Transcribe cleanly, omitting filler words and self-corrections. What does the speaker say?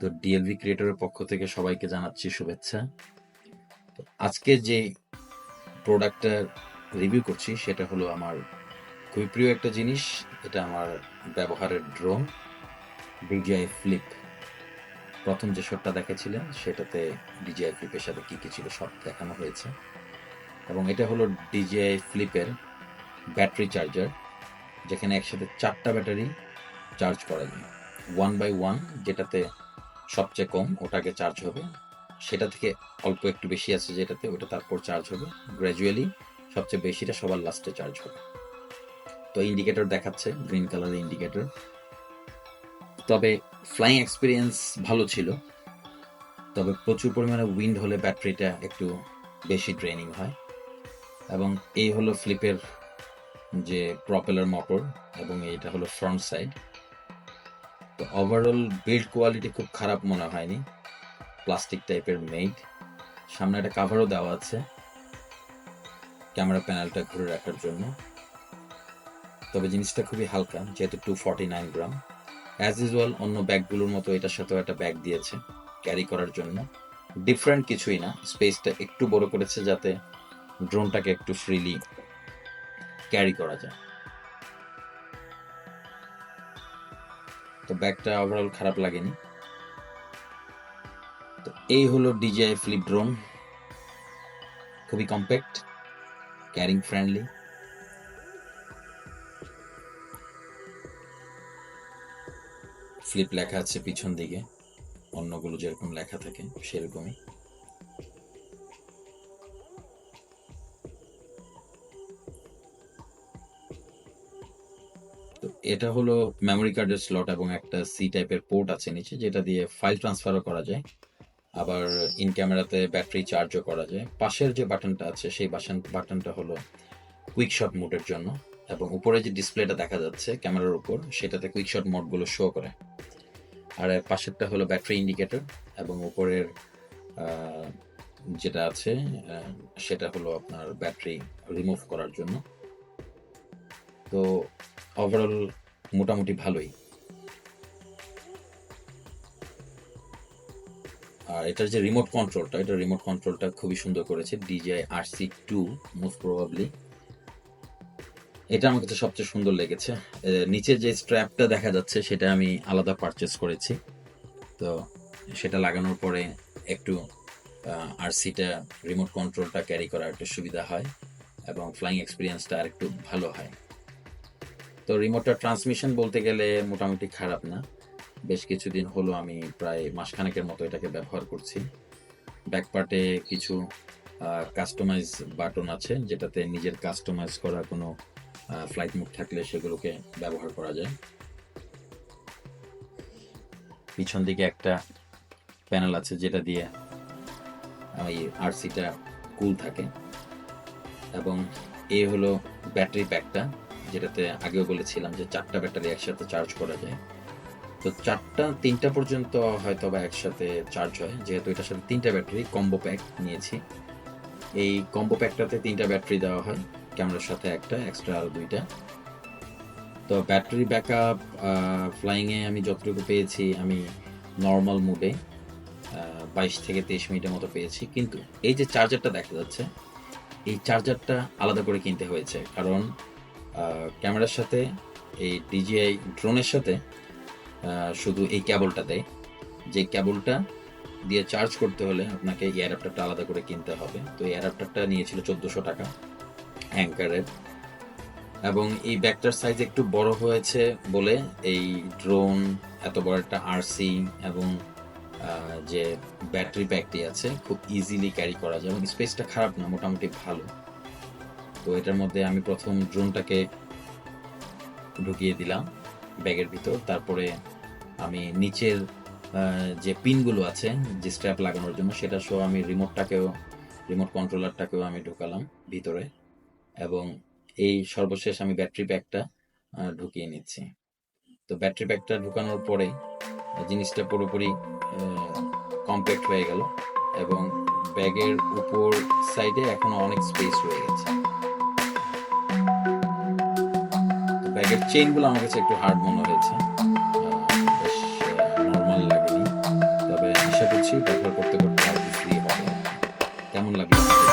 তো ডিএলভি ক্রিয়েটরের পক্ষ থেকে সবাইকে জানাচ্ছি শুভেচ্ছা। আজকে যে প্রোডাক্টটা রিভিউ করছি সেটা হলো আমার খুবই প্রিয় একটা জিনিস। এটা আমার ব্যবহারের ড্রোন DJI ফ্লিপ। প্রথম যে শটটা দেখেছিলেন সেটাতে DJI ফ্লিপের সাথে কি কি ছিল সব দেখানো হয়েছে, এবং এটা হলো DJI ফ্লিপের ব্যাটারি চার্জার, যেখানে একসাথে 4টা ব্যাটারি চার্জ করা যায়। 1/1 যেটাতে সবচেয়ে কম ওটাকে চার্জ হবে, সেটা থেকে অল্প একটু বেশি আছে যেটাতে, ওটা তারপর চার্জ হবে গ্র্যাজুয়ালি, সবচেয়ে বেশিটা সবার লাস্টে চার্জ হবে। তো ইন্ডিকেটর দেখাচ্ছে, গ্রিন কালারের ইন্ডিকেটর। তবে ফ্লাইং এক্সপিরিয়েন্স ভালো ছিল, তবে প্রচুর পরিমাণে উইন্ড হলে ব্যাটারিটা একটু বেশি ড্রেনিং হয়। এবং এই হলো ফ্লিপের যে প্রপেলার মোটর, এবং এইটা হলো ফ্রন্ট সাইড। তো ওভারঅল বিল্ড কোয়ালিটি খুব খারাপ মনে হয়নি, প্লাস্টিক টাইপের মেড। সামনে একটা কাভারও দেওয়া আছে ক্যামেরা প্যানেলটা ঘুরে রাখার জন্য। তবে জিনিসটা খুবই হালকা, যেহেতু 249 গ্রাম। অ্যাজ ইউজুয়াল অন্য ব্যাগগুলোর মতো এটার সাথেও একটা ব্যাগ দিয়েছে ক্যারি করার জন্য। ডিফারেন্ট কিছুই না, স্পেসটা একটু বড় করেছে যাতে ড্রোনটাকে একটু ফ্রিলি ক্যারি করা যায়। তো ব্যাগটা ওভারঅল খারাপ লাগেনি। তো এই হলো DJI ফ্লিপ ড্রোন, খুবই কম্প্যাক্ট, ক্যারিং ফ্রেন্ডলি। ফ্লিপ লেখা আছে পিছন দিকে, অন্যগুলো যেরকম লেখা থাকে সেরকমই। তো এটা হলো মেমোরি কার্ডের স্লট, এবং একটা সি টাইপের পোর্ট আছে নিচে, যেটা দিয়ে ফাইল ট্রান্সফারও করা যায়, আবার ইন ক্যামেরাতে ব্যাটারি চার্জও করা যায়। পাশের যে বাটনটা আছে সেই বাটনটা হলো কুইক শট মোডের জন্য, এবং উপরে যে ডিসপ্লেটা দেখা যাচ্ছে ক্যামেরার উপর সেটাতে কুইক শট মোডগুলো শো করে। আর এর পাশেরটা হলো ব্যাটারি ইন্ডিকেটর, এবং উপরের যেটা আছে সেটা হলো আপনার ব্যাটারি রিমুভ করার জন্য। তো ওভারঅল মোটামুটি ভালোই। আর এটার যে রিমোট কন্ট্রোলটা, এটা রিমোট কন্ট্রোলটা খুবই সুন্দর করেছে DJI RC2 মোস্ট প্রবাবলি। এটা আমার কাছে সবচেয়ে সুন্দর লেগেছে। নিচে যে স্ট্র্যাপটা দেখা যাচ্ছে সেটা আমি আলাদা পারচেস করেছি, তো সেটা লাগানোর পরে একটু RC-টা রিমোট কন্ট্রোলটা ক্যারি করা একটু সুবিধা হয়, এবং ফ্লাইং এক্সপিরিয়েন্সটা আর একটু ভালো হয়। তো রিমোটটা ট্রান্সমিশন বলতে গেলে মোটামুটি খারাপ না। বেশ কিছুদিন হলো, আমি প্রায় মাসখানেকের মতো এটাকে ব্যবহার করছি। ব্যাক পার্টে কিছু কাস্টমাইজ বাটন আছে, যেটাতে নিজের কাস্টমাইজ করা কোনো ফ্লাইট মোড থাকলে সেগুলোকে ব্যবহার করা যায়। পিছন দিকে একটা প্যানেল আছে যেটা দিয়ে ওই RC-টা কুল থাকে, এবং এই হলো ব্যাটারি প্যাকটা, যেটাতে আগেও বলেছিলাম যে 4টা ব্যাটারি একসাথে চার্জ করা যায়। তো 3টা পর্যন্ত হয়তো বা একসাথে চার্জ হয়, যেহেতু এটার সাথে 3টা ব্যাটারি কম্বো প্যাক নিয়েছি। এই কম্বো প্যাকটাতে 3টা ব্যাটারি দেওয়া হয়, ক্যামেরার সাথে একটা, এক্সট্রা আরো 2টা। তো ব্যাটারি ব্যাকআপ ফ্লাইংয়ে আমি যতটুকু পেয়েছি, আমি নর্মাল মোডে 22 থেকে 23 মিনিটের মতো পেয়েছি। কিন্তু এই যে চার্জারটা দেখা যাচ্ছে, এই চার্জারটা আলাদা করে কিনতে হয়েছে, কারণ ক্যামেরার সাথে এই DJI ড্রোনের সাথে শুধু এই কেবলটা দেয়, যে কেবলটা দিয়ে চার্জ করতে হলে আপনাকে এই অ্যাডাপ্টারটা আলাদা করে কিনতে হবে। তো এই অ্যাডাপ্টারটা নিয়েছিল 1400 টাকা অ্যাঙ্কারের, এবং এই ব্যাগটার সাইজ একটু বড় হয়েছে বলে এই ড্রোন, এত বড় একটা RC, এবং যে ব্যাটারি প্যাকটি আছে খুব ইজিলি ক্যারি করা যায়, এবং স্পেসটা খারাপ না, মোটামুটি ভালো। তো এটার মধ্যে আমি প্রথম ড্রোনটাকে ঢুকিয়ে দিলাম ব্যাগের ভিতর, তারপরে আমি নিচের যে পিনগুলো আছে যে স্ট্র্যাপ লাগানোর জন্য সেটা সহ আমি রিমোট কন্ট্রোলারটাকেও আমি ঢুকালাম ভিতরে, এবং এই সর্বশেষ আমি ব্যাটারি প্যাকটা ঢুকিয়ে নিচ্ছি। তো ব্যাটারি প্যাকটা ঢুকানোর পরে জিনিসটা পুরোপুরি কম্প্যাক্ট হয়ে গেল, এবং ব্যাগের উপর সাইডে এখনো অনেক স্পেস রয়ে গেছে। তো ব্যাগের চেইনগুলো আমার কাছে একটু হার্ড মনে হয়েছে, বেশ নর্মাল লাগেনি। ব্যবহার করতে করতে আর ইস্ত্রি হবে। কেমন লাগলো?